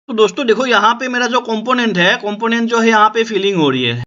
तो दोस्तों देखो यहाँ पे मेरा जो कंपोनेंट जो है यहाँ पे फिलिंग हो रही है।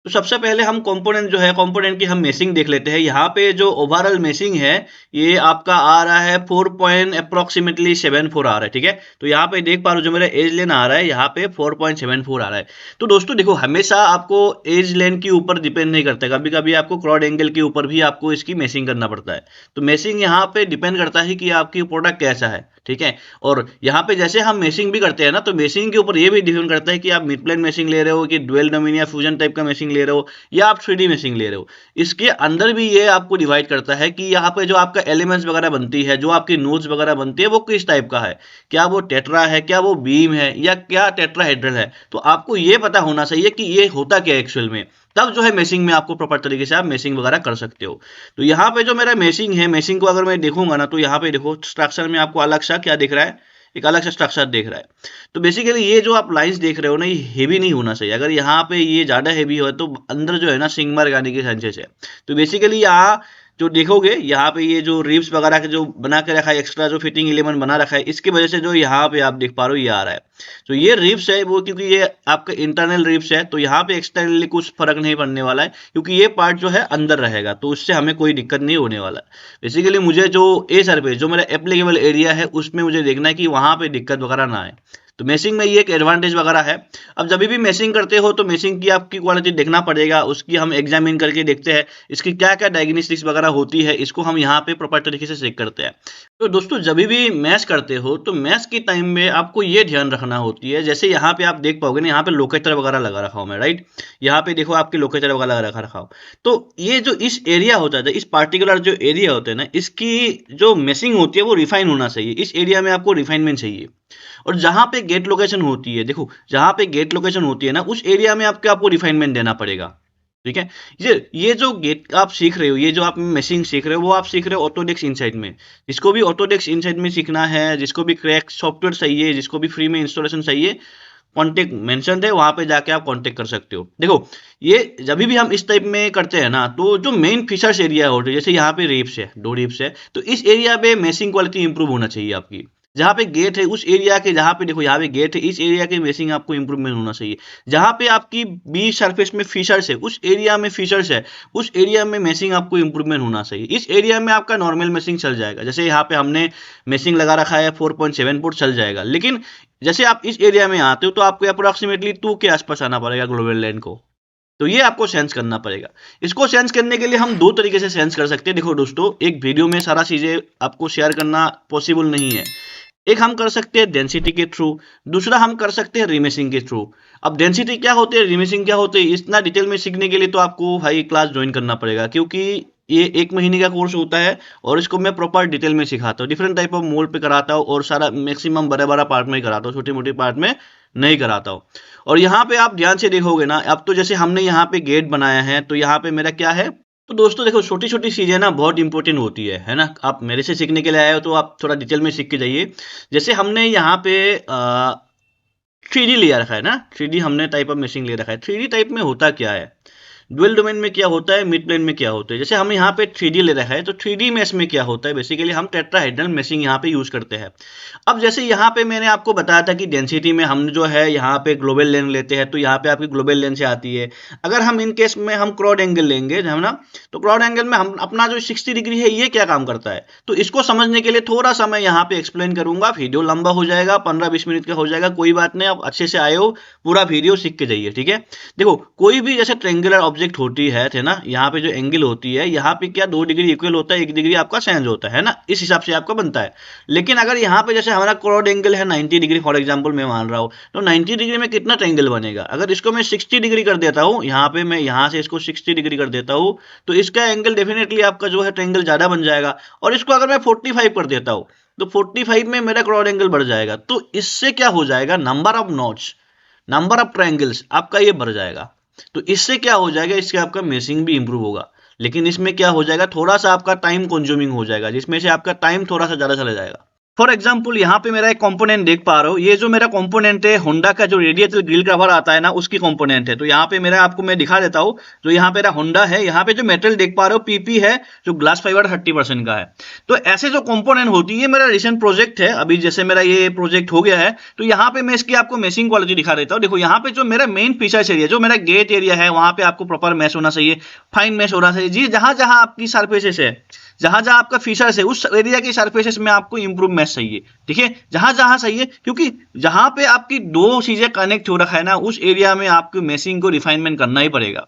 तो सबसे पहले हम कंपोनेंट की हम मेशिंग देख लेते हैं। यहाँ पे जो ओवरऑल मेशिंग है ये आपका आ रहा है 4 पॉइंट अप्रोक्सीमेटली 74 आ रहा है, ठीक है। तो यहाँ पे देख पा रहे हो जो मेरा एज लेन आ रहा है यहाँ पे 4.74 आ रहा है। तो दोस्तों देखो हमेशा आपको एज लेन के ऊपर डिपेंड नहीं करता है, कभी कभी आपको क्लॉड एंगल के ऊपर भी आपको इसकी मेशिंग करना पड़ता है। तो मेशिंग यहाँ पे डिपेंड करता है कि आपकी प्रोडक्ट कैसा है, ठीक है। और यहाँ पे जैसे हम मेशिंग भी करते हैं ना, तो मेशिंग के ऊपर ये भी डिपेंड करता है कि आप मिड प्लेन मेशिंग ले रहे हो कि डुअल डोमेन या फ्यूजन टाइप का मेशिंग ले रहे हो या आप 3D मेशिंग ले रहे हो। इसके अंदर भी ये आपको डिवाइड करता है कि यहाँ पे जो आपका एलिमेंट्स वगैरह बनती है, जो आपकी नोड्स वगैरह बनती है, वो किस टाइप का है। क्या वो टेट्रा है, क्या वो बीम है, या क्या टेट्राहेड्रल है। तो आपको ये पता होना चाहिए कि ये होता क्या है एक्चुअल में। तब जो है मेशिंग में आपको प्रॉपर तरीके से आप मेशिंग वगैरह कर सकते हो। तो यहाँ पे जो मेरा मेशिंग है, मेशिंग को अगर मैं देखूंगा ना, तो यहाँ पे देखो स्ट्रक्चर में आपको अलग सा क्या दिख रहा है, एक अलग सा स्ट्रक्चर देख रहा है। तो बेसिकली ये जो आप लाइंस देख रहे हो ना, ये हेवी नहीं होना चाहिए। अगर यहाँ पे ये ज्यादा हेवी हो तो अंदर जो है ना सिंग मार्क आने के चांसेस है। तो बेसिकली यहाँ जो देखोगे यहाँ पे ये जो रिब्स वगैरह के जो बना के रखा है, एक्स्ट्रा जो फिटिंग एलिमेंट बना रखा है, इसकी वजह से जो यहाँ पे आप देख पा रहे हो ये आ रहा है। तो ये रिब्स है वो, क्योंकि ये आपका इंटरनल रिब्स है, तो यहाँ पे एक्सटर्नली कुछ फर्क नहीं पड़ने वाला है, क्योंकि ये पार्ट जो है अंदर रहेगा, तो उससे हमें कोई दिक्कत नहीं होने वाला है। बेसिकली मुझे जो ए सरफेस जो मेरा एप्लीकेबल एरिया है उसमें मुझे देखना है कि वहां पे दिक्कत वगैरह ना आए। तो मेशिंग में ये एक एडवांटेज वगैरह है। अब जब भी मेशिंग करते हो तो मेशिंग की आपकी क्वालिटी देखना पड़ेगा, उसकी हम एग्जामिन करके देखते हैं इसकी क्या क्या डायग्नोस्टिक्स वगैरह होती है, इसको हम यहाँ पे प्रॉपर तरीके से चेक करते हैं। तो दोस्तों जब भी मैच करते हो तो मैच के टाइम में आपको ये ध्यान रखना होती है, जैसे यहाँ पे आप देख पाओगे ना, यहाँ पे लोकेटर वगैरह लगा रखा हूँ मैं, राइट। यहाँ पे देखो आपके लोकेटर वगैरह लगा रखा हूँ। तो ये जो इस एरिया होता है, इस पार्टिकुलर जो एरिया होता है ना, इसकी जो मेशिंग होती है वो रिफाइन होना चाहिए। इस एरिया में आपको रिफाइनमेंट चाहिए। और जहां पे गेट लोकेशन होती है, देखो जहां पे गेट लोकेशन होती है ना, उस एरिया में आपको रिफाइनमेंट देना पड़ेगा, ठीक है। ये जो गेट आप सीख रहे हो, ये जो आप मशीन सीख रहे हो, वो आप सीख रहे हो ऑटोडेस्क इनसाइड में। जिसको भी ऑटोडेस्क इनसाइड में सीखना है, जिसको भी क्रैक सॉफ्टवेयर चाहिए, जिसको भी फ्री में इंस्टॉलेशन चाहिए, कॉन्टेक्ट मेंशन है, वहां पे जाके आप कॉन्टेक्ट कर सकते हो। देखो ये जब भी हम इस टाइप में करते हैं ना, तो जो मेन फीचर्स एरिया होते हैं, जैसे यहाँ पे रिब्स है, 2 रिब्स है, तो इस एरिया पे मेशिंग क्वालिटी इंप्रूव होना चाहिए आपकी। जहाँ पे गेट है उस एरिया के, जहाँ पे देखो यहाँ पे गेट है, इस एरिया के मेशिंग आपको इंप्रूवमेंट होना चाहिए। जहाँ पे आपकी बी सरफेस में फीचर्स है, उस एरिया में फीचर्स है, उस एरिया में मेशिंग आपको इंप्रूवमेंट होना चाहिए। इस एरिया में आपका नॉर्मल मेशिंग चल जाएगा, जैसे यहाँ पे हमने मेशिंग लगा रखा है 4.7 फुट चल जाएगा। लेकिन जैसे आप इस एरिया में आते हो तो आपको अप्रोक्सीमेटली 2 के आसपास आना पड़ेगा ग्लोबल लैंड को। तो ये आपको सेंस करना पड़ेगा। इसको सेंस करने के लिए हम 2 तरीके से सेंस कर सकते हैं। देखो दोस्तों, एक वीडियो में सारा चीजें आपको शेयर करना पॉसिबल नहीं है। एक हम कर सकते हैं डेंसिटी के थ्रू, दूसरा हम कर सकते हैं रिमेशिंग के थ्रू। अब डेंसिटी क्या होती है, रिमेशिंग क्या होती है, इतना डिटेल में सीखने के लिए तो आपको हाई क्लास ज्वाइन करना पड़ेगा, क्योंकि ये 1 महीने का कोर्स होता है और इसको मैं प्रॉपर डिटेल में सिखाता हूँ, डिफरेंट टाइप ऑफ मोल्ड पे कराता हूँ, और सारा मैक्सिमम बड़ा बड़ा पार्ट में कराता हूँ, छोटे मोटे पार्ट में नहीं कराता हूँ। और यहाँ पे आप ध्यान से देखोगे ना, अब तो जैसे हमने यहाँ पे गेट बनाया है, तो यहाँ पे मेरा क्या है। तो दोस्तों देखो छोटी छोटी चीजें ना बहुत इंपॉर्टेंट होती है ना। आप मेरे से सीखने के लिए आए हो तो आप थोड़ा डिटेल में सीख के जाइए। जैसे हमने यहाँ पे 3D लिया रखा है ना, 3D हमने टाइप ऑफ मेशिंग ले रखा है। 3D टाइप में होता क्या है, डुअल डोमेन में क्या होता है, मिड प्लेन में क्या होता है। जैसे हम यहाँ पे 3D ले रखा है, तो 3D मैश में क्या होता है, बेसिकली हम टेट्राहेड्रल मैशिंग यहाँ पे यूज करते हैं। अब जैसे यहाँ पे मैंने आपको बताया था कि डेंसिटी में हम जो है यहाँ पे ग्लोबल लेंथ लेते हैं, तो यहाँ पे आपकी ग्लोबल लेंथ से आती है। अगर हम इन केस में हम क्राउड एंगल लेंगे है ना, तो क्राउड एंगल में हम अपना जो 60 डिग्री है ये क्या काम करता है, तो इसको समझने के लिए थोड़ा सा मैं यहाँ पे एक्सप्लेन करूंगा। वीडियो लंबा हो जाएगा, 15-20 मिनट का हो जाएगा, कोई बात नहीं, आप अच्छे से आए हो, पूरा वीडियो सीख के जाइए, ठीक है। देखो कोई भी जैसे ट्रेंगुलर ऑब्जेक्ट होती है ना, यहाँ पे जो एंगल होती है, यहाँ पे क्या 2 डिग्री इक्वल होता है, 1 डिग्री आपका चेंज होता है ना, इस हिसाब से आपका बनता है। लेकिन अगर यहाँ पे जैसे हमारा क्राउड एंगल है 90 डिग्री, फॉर एग्जांपल मैं मान रहा हूँ, तो 90 डिग्री में कितना ट्रेंगल बनेगा। अगर इसको मैं 60 डिग्री कर देता हूँ, यहाँ पे मैं यहाँ से इसको 60 डिग्री कर देता हूँ, तो इसका एंगल डेफिनेटली आपका जो है ट्रेंगल ज्यादा बन जाएगा। और इसको अगर मैं 45 कर देता हूँ, तो 45 में मेरा क्राउड एंगल बढ़ जाएगा। तो इससे क्या हो जाएगा, number of knots, number of triangles आपका ये बढ़ जाएगा। तो इससे क्या हो जाएगा, इससे आपका मेशिंग भी इंप्रूव होगा। लेकिन इसमें क्या हो जाएगा, थोड़ा सा आपका टाइम कंज्यूमिंग हो जाएगा, जिसमें से आपका टाइम थोड़ा सा ज्यादा चला जाएगा। फॉर एग्जाम्पल यहाँ पे मेरा एक कंपोनेंट देख पा रहे हो, ये जो मेरा कंपोनेंट है होंडा का जो रेडिएटर ग्रिल कवर आता है ना, उसकी कंपोनेंट है। तो यहाँ पे मेरा आपको मैं दिखा देता हूँ, जो यहाँ पे मेरा होंडा है, यहाँ पे जो मेटल देख पा रहे हो पीपी है, जो ग्लास फाइबर 30% का है। तो ऐसे जो कंपोनेंट होती है, ये मेरा रिसेंट प्रोजेक्ट है, अभी जैसे मेरा ये प्रोजेक्ट हो गया है, तो यहाँ पे मैं इसकी आपको मेशिंग क्वालिटी दिखा देता हूँ। देखो यहाँ पे जो मेरा मेन फीचर्स एरिया, जो मेरा गेट एरिया है, वहां पे आपको प्रॉपर मैश होना चाहिए, फाइन मैश होना चाहिए जी। जहां जहां आपकी सरफेसेस है, जहां जहां आपका फीचर्स है, उस एरिया की सरफेसेस में आपको इंप्रूव मैच चाहिए, ठीक है, जहां जहां सही है, क्योंकि जहां पे आपकी दो चीजें कनेक्ट हो रखा है ना, उस एरिया में आपको मैशिंग को रिफाइनमेंट करना ही पड़ेगा।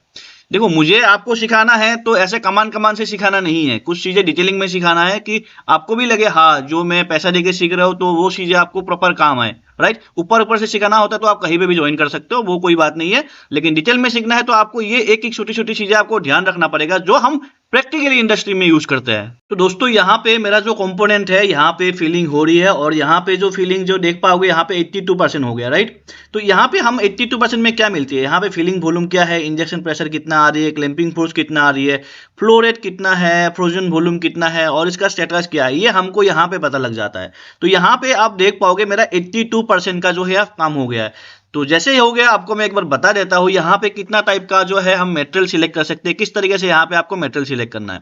देखो मुझे आपको सिखाना है तो ऐसे कमान कमान से सिखाना नहीं है, कुछ चीजें डिटेलिंग में सिखाना है कि आपको भी लगे हाँ जो मैं पैसा देके सीख रहा हूं तो वो चीजें आपको प्रॉपर काम आए, राइट। ऊपर ऊपर से सिखाना होता है तो आप कहीं पे भी ज्वाइन कर सकते हो, वो कोई बात नहीं है, लेकिन डिटेल में सीखना है तो आपको ये एक एक छोटी छोटी चीजें आपको ध्यान रखना पड़ेगा, जो हम प्रैक्टिकली इंडस्ट्री में यूज करते हैं। तो दोस्तों यहाँ पे मेरा जो कंपोनेंट है, यहाँ पे फीलिंग हो रही है, और यहाँ पे जो फीलिंग जो देख पाओगे यहाँ पे 82% हो गया, राइट। तो यहाँ पे हम 82% में क्या मिलती है, यहाँ पे फीलिंग वॉल्यूम क्या है, इंजेक्शन प्रेशर कितना आ रही है, क्लैंपिंग फोर्स कितना आ रही है, फ्लो रेट कितना है, फ्रोजन वॉल्यूम कितना है, और इसका स्टेटस क्या है, ये हमको यहाँ पे पता लग जाता है। तो यहाँ पे आप देख पाओगे मेरा 82% का जो है काम हो गया है। तो जैसे ही हो गया, आपको मैं एक बार बता देता हूँ यहाँ पे कितना टाइप का जो है हम मेटेरियल सिलेक्ट कर सकते हैं, किस तरीके से यहाँ पे आपको मेटेरियल सिलेक्ट करना है।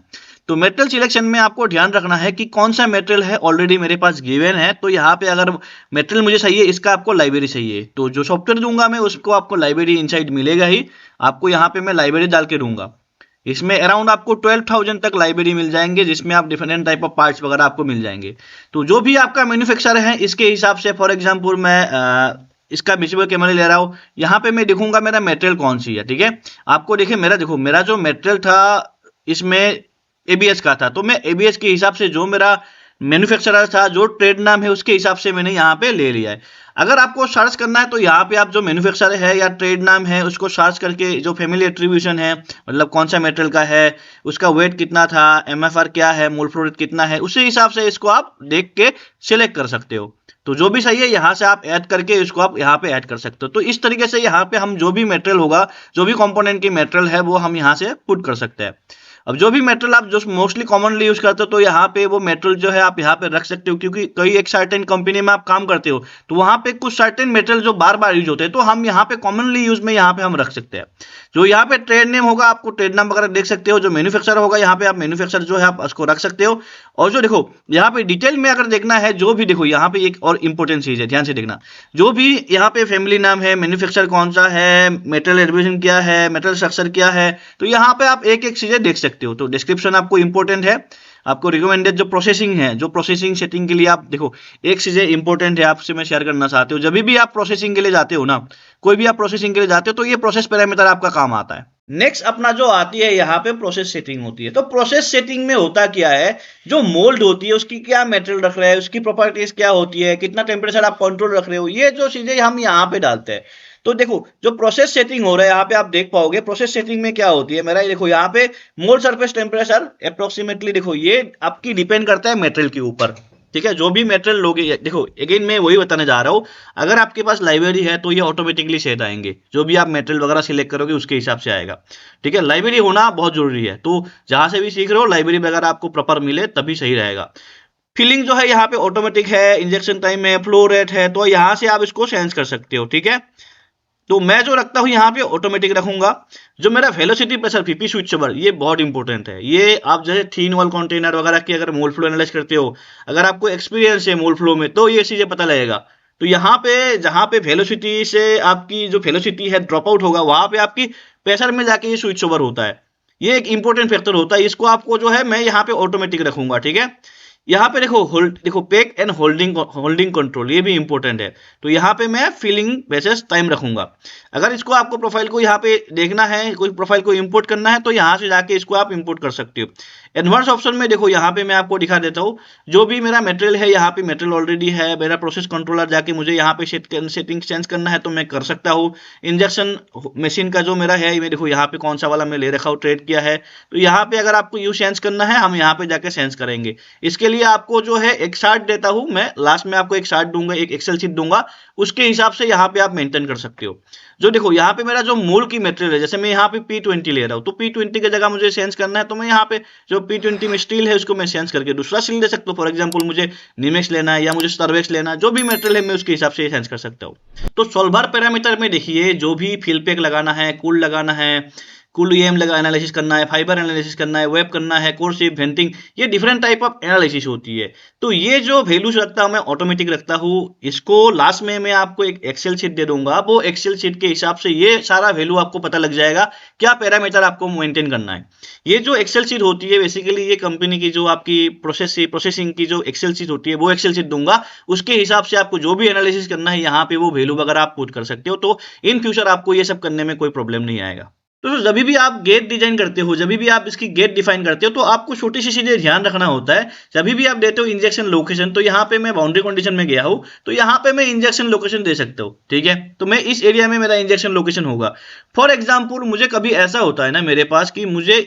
तो मेटेरियल सिलेक्शन में आपको ध्यान रखना है कि कौन सा मेटेरियल है ऑलरेडी मेरे पास गिवन है। तो यहाँ पे अगर मेटेरियल मुझे चाहिए, इसका आपको लाइब्रेरी चाहिए, तो जो सॉफ्टवेयर दूंगा मैं उसको आपको लाइब्रेरी इनसाइड मिलेगा ही, आपको यहाँ पे मैं लाइब्रेरी डाल के दूंगा। इसमें अराउंड आपको 12,000 तक लाइब्रेरी मिल जाएंगे, जिसमें आप डिफरेंट टाइप ऑफ पार्ट्स वगैरह आपको मिल जाएंगे। तो जो भी आपका मैन्युफैक्चर है इसके हिसाब से, फॉर एग्जांपल मैं इसका विजिबल कैमरा ले रहा हूँ, यहाँ पे मैं देखूंगा मेरा मटेरियल कौन सी है, ठीक है। आपको देखिए मेरा, देखो मेरा जो मटेरियल था इसमें एबीएस का था, तो मैं एबीएस के हिसाब से जो मेरा मैन्युफैक्चरर था, जो ट्रेड नाम है, उसके हिसाब से मैंने यहाँ पे ले लिया है। अगर आपको सर्च करना है तो यहाँ पे आप जो मैन्युफैक्चरर है या ट्रेड नाम है उसको सर्च करके, जो फैमिली एट्रीब्यूशन है, मतलब कौन सा मटेरियल का है, उसका वेट कितना था, एमएफआर क्या है, मोल फ्लो रेट कितना है, उसी हिसाब से इसको आप देख के सिलेक्ट कर सकते हो। तो जो भी सही है यहाँ से आप ऐड करके इसको आप यहाँ पे ऐड कर सकते हो। तो इस तरीके से यहाँ पे हम जो भी मटेरियल होगा, जो भी कंपोनेंट की मटेरियल है, वो हम यहाँ से पुट कर सकते हैं। अब जो भी मटेरियल आप जो मोस्टली कॉमनली यूज करते हो, तो यहाँ पे वो मटेरियल जो है आप यहाँ पे रख सकते हो, क्योंकि कई एक सर्टेन कंपनी में आप काम करते हो तो वहाँ पे कुछ सर्टेन मटेरियल जो बार बार यूज होते हैं, तो हम यहाँ पे कॉमनली यूज में यहाँ पे हम रख सकते हैं। जो यहाँ पे ट्रेड नेम होगा, आपको ट्रेड नाम वगैरह देख सकते हो, जो मैन्युफैक्चर होगा यहाँ पे आप मैन्युफैक्चर जो है आप उसको रख सकते हो। और जो देखो यहाँ पे डिटेल में अगर देखना है, जो भी देखो यहाँ पे एक और इंपॉर्टेंट चीज है, ध्यान से देखना, जो भी यहाँ पे फैमिली नाम है, मैन्युफैक्चर कौन सा है, मेटल एडिशन क्या है, मेटल स्ट्रक्चर क्या है, तो यहाँ पे आप एक एक चीजें देख सकते हो। तो डिस्क्रिप्शन आपको इंपॉर्टेंट है, आपको रिकमेंडेड जो प्रोसेसिंग है, जो प्रोसेसिंग सेटिंग के लिए आप देखो, एक चीजें इंपॉर्टेंट है आपसे मैं शेयर करना चाहती हूँ। जब भी आप प्रोसेसिंग के लिए जाते हो ना, कोई भी आप प्रोसेसिंग के लिए जाते हो, तो ये प्रोसेस पैरामीटर आपका काम आता है। नेक्स्ट अपना जो आती है यहाँ पे प्रोसेस सेटिंग होती है। तो प्रोसेस सेटिंग में होता क्या है, जो मोल्ड होती है उसकी क्या मटेरियल रख रहे हैं, उसकी प्रॉपर्टीज क्या होती है, कितना टेम्परेचर आप कंट्रोल रख रहे हो, ये जो चीजें हम यहाँ पे डालते हैं। तो देखो जो प्रोसेस सेटिंग हो रहा है यहाँ पे आप देख पाओगे, प्रोसेस सेटिंग में क्या होती है मेरा, देखो यहाँ पे मोल्ड सरफेस टेम्परेचर अप्रोक्सीमेटली, देखो ये आपकी डिपेंड करता है मेटेरियल के ऊपर, ठीक है। जो भी मेटेरियल लोगे, देखो अगेन मैं वही बताने जा रहा हूँ, अगर आपके पास लाइब्रेरी है तो ये ऑटोमेटिकली सेट आएंगे, जो भी आप मेटेरियल वगैरह सिलेक्ट करोगे उसके हिसाब से आएगा, ठीक है। लाइब्रेरी होना बहुत जरूरी है, तो जहां से भी सीख रहे हो लाइब्रेरी वगैरह आपको प्रॉपर मिले तभी सही रहेगा। फिलिंग जो है यहाँ पे ऑटोमेटिक है, इंजेक्शन टाइम है, फ्लो रेट है, तो यहाँ से आप इसको चेंज कर सकते हो, ठीक है। तो मैं जो रखता हूं यहाँ पे ऑटोमेटिक रखूंगा। जो मेरा velocity pressure PP switch over, ये बहुत इंपॉर्टेंट है। ये आप जैसे थीन वॉल कंटेनर वगैरह की अगर मोल फ्लो एनालाइज करते हो, अगर आपको एक्सपीरियंस है मोल फ्लो में, तो ये चीजें पता लगेगा। तो यहाँ पे जहां पे वेलोसिटी से आपकी जो वेलोसिटी है ड्रॉप आउट होगा, वहां पे आपकी प्रेशर में जाके ये स्विच ओवर होता है। ये एक इंपॉर्टेंट फैक्टर होता है, इसको आपको जो है मैं यहाँ पे ऑटोमेटिक रखूंगा, ठीक है। यहाँ पे देखो देखो पैक एंड होल्डिंग कंट्रोल, ये भी इंपॉर्टेंट है। तो यहाँ पे मैं फिलिंग बेसिस टाइम रखूंगा। अगर इसको आपको प्रोफाइल को यहाँ पे देखना है, कोई प्रोफाइल को इंपोर्ट करना है, तो यहाँ से जाके इसको आप इंपोर्ट कर सकते हो। एडवांस ऑप्शन में देखो यहाँ पे मैं आपको दिखा देता हूँ, जो भी मेरा मटेरियल है, यहाँ पे मटेरियल ऑलरेडी है, मेरा प्रोसेस कंट्रोलर जाके मुझे यहाँ पे सेटिंग चेंज करना है तो मैं कर सकता हूँ। इंजेक्शन मशीन का जो मेरा है, मैं देखो यहाँ पे कौन सा वाला मैं ले रखा हूँ, ट्रेड किया है, तो यहाँ पे अगर आपको यू चेंज करना है, हम यहाँ पे जाके चेंज करेंगे। इसके लिए आपको जो है एक चार्ट देता हूं मैं, लास्ट में आपको एक चार्ट दूंगा, एक एक्सेल शीट दूंगा, उसके हिसाब से यहाँ पे आप मेंटेन कर सकते हो। जो देखो यहाँ पे मेरा जो मूल की मटेरियल है, जैसे मैं यहाँ पे P20 ले रहा हूँ, तो P20 की जगह मुझे चेंज करना है, तो मैं यहाँ पे जो P20 में स्टील है उसको मैं चेंज करके दूसरा स्टील दे सकता हूँ। फॉर एग्जांपल मुझे निमेक्स लेना है या मुझे सर्वेक्स लेना है, जो भी मटेरियल है मैं उसके हिसाब से चेंज कर सकता हूँ। तो सोल्वर पैरामीटर में देखिए जो भी फिल पैक लगाना है, कूल लगाना है, कूल ईएम लगा एनालिसिस करना है, फाइबर एनालिसिस करना है, वेब करना है, कोर शेप, वेंटिंग, ये डिफरेंट टाइप ऑफ एनालिसिस होती है। तो ये जो वैल्यूज रखता हूं मैं ऑटोमेटिक रखता हूँ। इसको लास्ट में मैं आपको एक एक्सेल शीट दे दूंगा, वो एक्सेल शीट के हिसाब से ये सारा वैल्यू आपको पता लग जाएगा क्या पैरामीटर आपको मेंटेन करना है। ये जो एक्सेल शीट होती है बेसिकली ये कंपनी की जो आपकी प्रोसेसिंग की जो एक्सेल शीट होती है वो एक्सेल शीट दूंगा, उसके हिसाब से आपको जो भी एनालिसिस करना है यहाँ पे वो वैल्यू वगैरह आप पुट कर सकते हो। तो इन फ्यूचर आपको ये सब करने में कोई प्रॉब्लम नहीं आएगा। तो जब भी आप गेट डिजाइन करते हो, जब भी आप इसकी गेट डिफाइन करते हो, तो आपको छोटी सी चीजें ध्यान रखना होता है। जब भी आप देते हो इंजेक्शन लोकेशन, तो यहाँ पे मैं बाउंड्री कंडीशन में गया हूँ, तो यहाँ पे मैं इंजेक्शन लोकेशन दे सकता हूँ, ठीक है। तो मैं इस एरिया में मेरा इंजेक्शन लोकेशन होगा। फॉर एग्जाम्पल मुझे कभी ऐसा होता है ना मेरे पास कि मुझे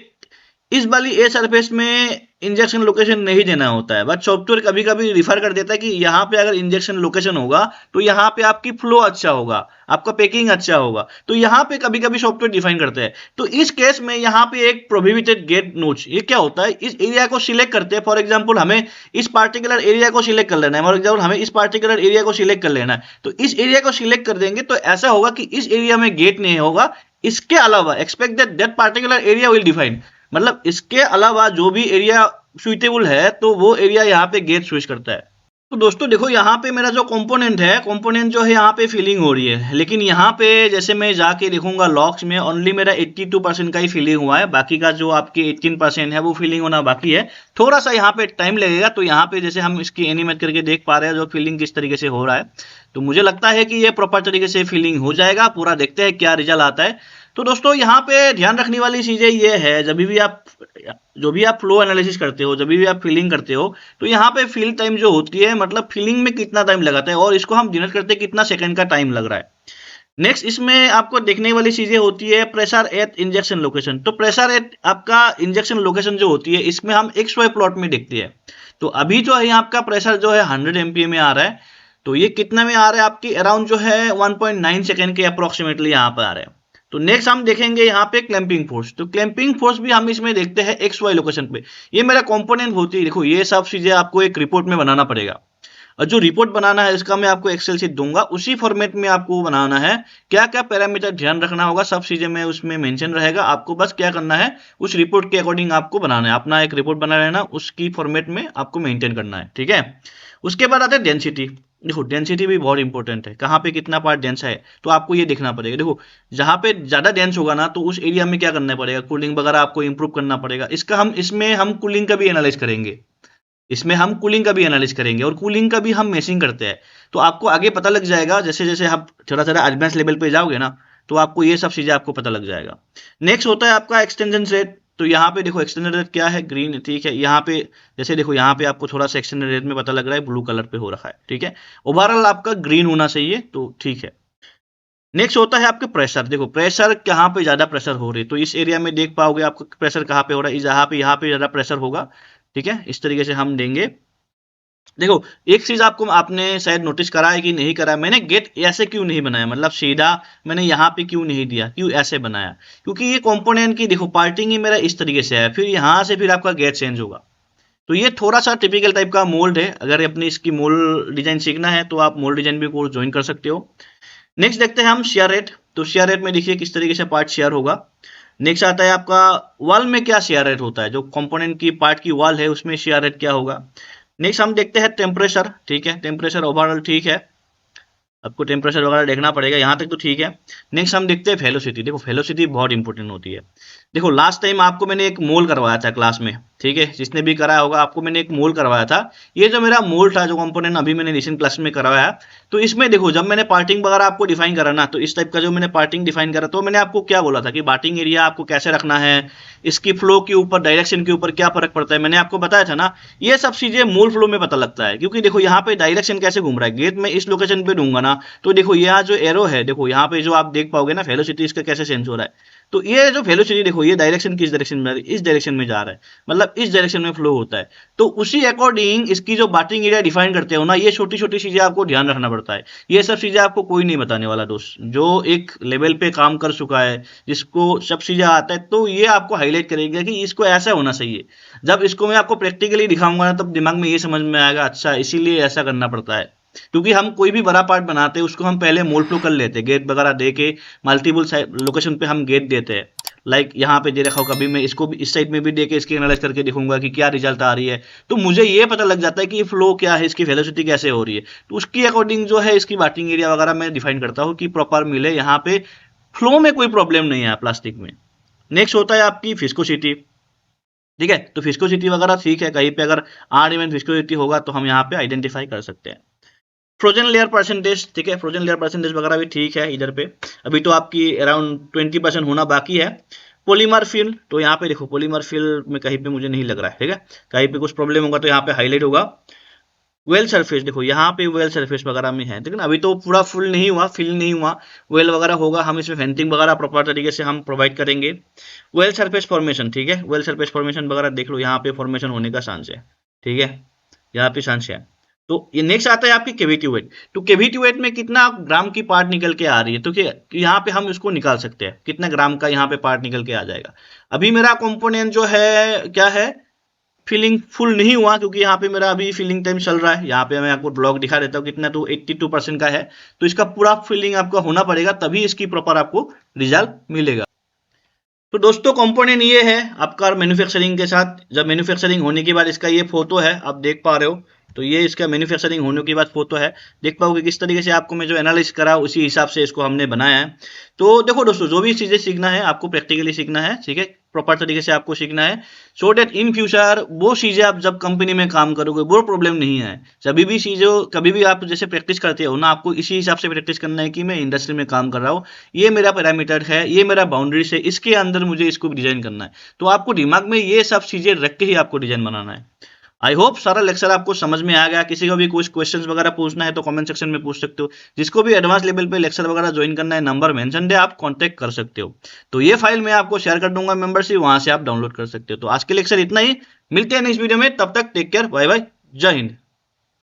इस वाली ए सरफेस में इंजेक्शन लोकेशन नहीं देना होता है, बट सॉफ्टवेयर कभी कभी रिफर कर देता है कि यहाँ पे अगर इंजेक्शन लोकेशन होगा तो यहाँ पे आपकी फ्लो अच्छा होगा, आपका पैकिंग अच्छा होगा। तो यहाँ पे कभी कभी सॉफ्टवेयर डिफाइन करते हैं। तो इस केस में यहाँ पे एक प्रोहिबिटेड गेट नोड्स, ये क्या होता है, इस एरिया को सिलेक्ट करते हैं। फॉर एग्जाम्पल हमें इस पार्टिकुलर एरिया को सिलेक्ट कर लेना है, फॉर एग्जाम्पल हमें इस पार्टिकुलर एरिया को सिलेक्ट कर लेना है। तो इस एरिया को सिलेक्ट कर देंगे तो ऐसा होगा कि इस एरिया में गेट नहीं होगा। इसके अलावा expect that particular area will define, मतलब इसके अलावा जो भी एरिया सुइटेबल है तो वो एरिया यहाँ पे गेट स्विच करता है। तो दोस्तों देखो यहाँ पे मेरा जो कंपोनेंट है, कंपोनेंट जो है यहाँ पे फिलिंग हो रही है, लेकिन यहाँ पे जैसे मैं जाके देखूंगा लॉग्स में ओनली मेरा 82% का ही फिलिंग हुआ है, बाकी का जो आपके 18% है वो फिलिंग होना बाकी है। थोड़ा सा यहाँ पे टाइम लगेगा। तो यहाँ पे जैसे हम इसकी एनिमेट करके देख पा रहे हैं जो फिलिंग किस तरीके से हो रहा है, तो मुझे लगता है कि ये प्रॉपर तरीके से फिलिंग हो जाएगा। पूरा देखते हैं क्या रिजल्ट आता है। तो दोस्तों यहाँ पे ध्यान रखने वाली चीजें ये है, जो भी आप फ्लो एनालिसिस करते हो, जब भी आप फिलिंग करते हो, तो यहाँ पे फिल टाइम जो होती है, मतलब फिलिंग में कितना टाइम लगाता है और इसको हम डिनोट करते हैं कितना सेकंड का टाइम लग रहा है। नेक्स्ट इसमें आपको देखने वाली चीजें होती है प्रेशर एट इंजेक्शन लोकेशन। तो प्रेशर एट आपका इंजेक्शन लोकेशन जो होती है, इसमें हम एक्स वाई प्लॉट में देखते हैं। तो अभी जो है आपका प्रेशर जो है 100 MPa में आ रहा है, तो ये कितना में आ रहा है आपकी अराउंड जो है 1.9 सेकेंड के अप्रोक्सीमेटली यहाँ पर आ रहे हैं। तो नेक्स्ट हम देखेंगे यहाँ पे क्लैंपिंग फोर्स। तो क्लैंपिंग फोर्स भी हम इसमें देखते हैं एक्स वाई लोकेशन पे। ये मेरा कंपोनेंट होती है। देखो ये सब चीजें आपको एक रिपोर्ट में बनाना पड़ेगा, और जो रिपोर्ट बनाना है इसका मैं आपको एक्सेल शीट दूंगा, उसी फॉर्मेट में आपको बनाना है। क्या क्या पैरामीटर ध्यान रखना होगा, सब चीजें में उसमें मेंशन रहेगा। आपको बस क्या करना है, उस रिपोर्ट के अकॉर्डिंग आपको बनाना है, अपना एक रिपोर्ट बना लेना, उसकी फॉर्मेट में आपको मेंटेन करना है, ठीक है। उसके बाद आते हैं डेंसिटी। देखो डेंसिटी भी बहुत इंपॉर्टेंट है, कहाँ पे कितना पार्ट डेंस है तो आपको ये देखना पड़ेगा। देखो जहाँ पे ज्यादा डेंस होगा ना तो उस एरिया में क्या करना पड़ेगा, कूलिंग वगैरह आपको इंप्रूव करना पड़ेगा। इसमें हम कूलिंग का भी एनालाइज करेंगे, और कूलिंग का भी हम मेशिंग करते हैं। तो आपको आगे पता लग जाएगा, जैसे जैसे आप थोड़ा थोड़ा एडवांस लेवल पे जाओगे ना, तो आपको ये सब चीजें आपको पता लग जाएगा। नेक्स्ट होता है आपका एक्सटेंशन रेट। तो यहाँ पे देखो एक्सटेंशन रेट क्या है, ग्रीन, ठीक है। यहाँ पे जैसे देखो यहाँ पे आपको थोड़ा सा एक्सटेंशन रेट में पता लग रहा है, ब्लू कलर पे हो रखा है, ठीक है। ओवरऑल आपका ग्रीन होना चाहिए, तो ठीक है। नेक्स्ट होता है आपके प्रेशर। देखो प्रेशर कहाँ पे ज्यादा प्रेशर हो रही है, तो इस एरिया में देख पाओगे आपका प्रेशर कहाँ पे हो रहा है, यहाँ पे ज्यादा प्रेशर होगा, ठीक है। इस तरीके से हम देंगे। देखो एक चीज आपने शायद नोटिस करा है कि नहीं करा, मैंने गेट ऐसे क्यों नहीं बनाया, मतलब सीधा मैंने यहाँ पे क्यों नहीं दिया, क्यों ऐसे बनाया, क्योंकि ये कंपोनेंट की देखो पार्टिंग ही मेरा इस तरीके से है, फिर यहाँ से फिर आपका गेट चेंज होगा। तो ये थोड़ा सा टिपिकल टाइप का मोल्ड है। अगर अपनी इसकी मोल्ड डिजाइन सीखना है तो आप मोल्ड डिजाइन भी कोर्स ज्वाइन कर सकते हो। नेक्स्ट देखते हैं हम शेयर रेट। तो शेयर रेट में देखिए किस तरीके से पार्ट शेयर होगा। नेक्स्ट आता है आपका वॉल में क्या शेयर रेट होता है, जो कंपोनेंट की पार्ट की वॉल है उसमें शेयर रेट क्या होगा। नेक्स्ट हम देखते हैं टेम्परेचर, ठीक है। टेम्परेचर ओवरऑल ठीक है, आपको टेम्परेचर वगैरह देखना पड़ेगा, यहाँ तक तो ठीक है। नेक्स्ट हम देखते हैं वेलोसिटी। देखो वेलोसिटी बहुत इंपॉर्टेंट होती है। देखो लास्ट टाइम आपको मैंने एक मोल करवाया था क्लास में, ठीक है, जिसने भी कराया होगा आपको मैंने एक मोल करवाया था। ये जो मेरा मोल था, जो कंपोनेंट अभी मैंने रिसेंट क्लास में करवाया, तो इसमें देखो जब मैंने पार्टिंग वगैरह आपको डिफाइन करा ना, तो इस टाइप का जो मैंने पार्टिंग डिफाइन करा, तो मैंने आपको क्या बोला था कि पार्टिंग एरिया आपको कैसे रखना है, इसकी फ्लो के ऊपर, डायरेक्शन के ऊपर क्या फर्क पड़ता है, मैंने आपको बताया था ना। ये सब चीजें मोल फ्लो में पता लगता है, क्योंकि देखो यहाँ पे डायरेक्शन कैसे घूम रहा है, गेट में इस लोकेशन पे दूंगा ना, तो देखो यहाँ जो एरो है, देखो यहाँ पे जो आप देख पाओगे ना वेलोसिटी इसका कैसे चेंज हो रहा है। तो ये जो वेलोसिटी देखो, ये डायरेक्शन किस डायरेक्शन में, इस डायरेक्शन में जा रहा है, मतलब इस डायरेक्शन में फ्लो होता है। तो उसी अकॉर्डिंग इसकी जो बाटिंग एरिया डिफाइन करते हो ना, ये छोटी छोटी चीजें आपको ध्यान रखना पड़ता है। ये सब चीजें आपको कोई नहीं बताने वाला दोस्त, जो एक लेवल पे काम कर चुका है, जिसको सब चीजें आता है, तो ये आपको हाईलाइट करेगा कि इसको ऐसा होना चाहिए। जब इसको मैं आपको प्रैक्टिकली दिखाऊंगा ना, तब दिमाग में ये समझ में आएगा, अच्छा इसीलिए ऐसा करना पड़ता है। क्योंकि हम कोई भी बड़ा पार्ट बनाते हैं, उसको हम पहले मोल्ड फ्लो कर लेते हैं, गेट वगैरह दे के मल्टीपल लोकेशन पे हम गेट देते हैं। लाइक यहाँ पे दे रखा हो, कभी मैं इसको भी इस साइड में भी दे के इसकी एनालाइज करके दिखूंगा कि क्या रिजल्ट आ रही है। तो मुझे ये पता लग जाता है कि ये फ्लो क्या है, इसकी वेलोसिटी कैसे हो रही है। तो उसकी अकॉर्डिंग जो है इसकी बाटिंग एरिया वगैरह मैं डिफाइन करता हूँ कि प्रॉपर मिले, यहाँ पे फ्लो में कोई प्रॉब्लम नहीं है प्लास्टिक में। नेक्स्ट होता है आपकी फिस्कोसिटी। ठीक है, तो फिस्कोसिटी वगैरह ठीक है, कहीं पे अगर आर फिस्कोसिटी होगा तो हम यहाँ पे आइडेंटिफाई कर सकते हैं। फ्रोजन लेयर परसेंटेज, ठीक है, फ्रोजन लेयर परसेंटेज वगैरह भी ठीक है इधर पे। अभी तो आपकी अराउंड 20% होना बाकी है। पॉलीमर फिल, तो यहाँ पे देखो पॉलीमर फिल में कहीं पे मुझे नहीं लग रहा है, ठीक है, कहीं पे कुछ प्रॉब्लम होगा तो यहाँ पे हाईलाइट होगा। वेल सरफेस, देखो यहाँ पे वेल सरफेस वगैरह में है, ठीक है ना, अभी तो पूरा फुल नहीं हुआ, फिल नहीं हुआ, वेल वगैरह होगा, हम इसमें फेंटिंग वगैरह प्रॉपर तरीके से हम प्रोवाइड करेंगे। वेल सरफेस फॉर्मेशन, ठीक है, वेल सरफेस फॉर्मेशन वगैरह देख लो, यहाँ पे फॉर्मेशन होने का चांस है, ठीक है, यहाँ पे चांस है। तो ये नेक्स्ट आता है आपकी केविटी वेट। तो केविटी वेट में कितना ग्राम की पार्ट निकल के आ रही है, तो यहाँ पे हम इसको निकाल सकते हैं, कितना ग्राम का यहाँ पे पार्ट निकल के आ जाएगा। अभी मेरा कंपोनेंट जो है क्या है, फिलिंग फुल नहीं हुआ, क्योंकि यहाँ पे मेरा अभी फिलिंग टाइम चल रहा है। यहाँ पे मैं आपको ब्लॉक दिखा देता हूँ कितना, तो 82% का है। तो इसका पूरा फिलिंग आपका होना पड़ेगा, तभी इसकी प्रॉपर आपको रिजल्ट मिलेगा। तो दोस्तों कंपोनेंट ये है आपका मैन्युफैक्चरिंग के साथ। जब मैन्युफैक्चरिंग होने के बाद इसका ये फोटो है, आप देख पा रहे हो, तो ये इसका मैन्युफैक्चरिंग होने के बाद फोटो है। देख पाओगे किस तरीके से आपको मैं जो एनालिसिस करा उसी हिसाब से इसको हमने बनाया है। तो देखो दोस्तों, जो भी चीजें सीखना है आपको प्रैक्टिकली सीखना है, ठीक है, प्रॉपर तरीके से आपको सीखना है, सो डेट इन फ्यूचर वो चीजें आप जब कंपनी में काम करोगे वो प्रॉब्लम नहीं है। सभी भी चीजों कभी भी आप जैसे प्रैक्टिस करते हो ना, आपको इसी हिसाब से प्रैक्टिस करना है कि मैं इंडस्ट्री में काम कर रहा हूँ, ये मेरा पैरामीटर है, ये मेरा बाउंड्रीज है, इसके अंदर मुझे इसको डिजाइन करना है। तो आपको दिमाग में ये सब चीजें रख के ही आपको डिजाइन बनाना है। आई होप सारा लेक्चर आपको समझ में आ गया। किसी को भी कुछ क्वेश्चंस वगैरह पूछना है तो कमेंट सेक्शन में पूछ सकते हो। जिसको भी एडवांस लेवल पे लेक्चर वगैरह ज्वाइन करना है, नंबर मेंशन है, आप कांटेक्ट कर सकते हो। तो ये फाइल मैं आपको शेयर कर दूंगा मेंबरशिप, वहां से आप डाउनलोड कर सकते हो। तो आज के लेक्चर इतना ही, मिलते हैं नेक्स्ट वीडियो में, तब तक टेक केयर, बाय बाय, जय हिंद।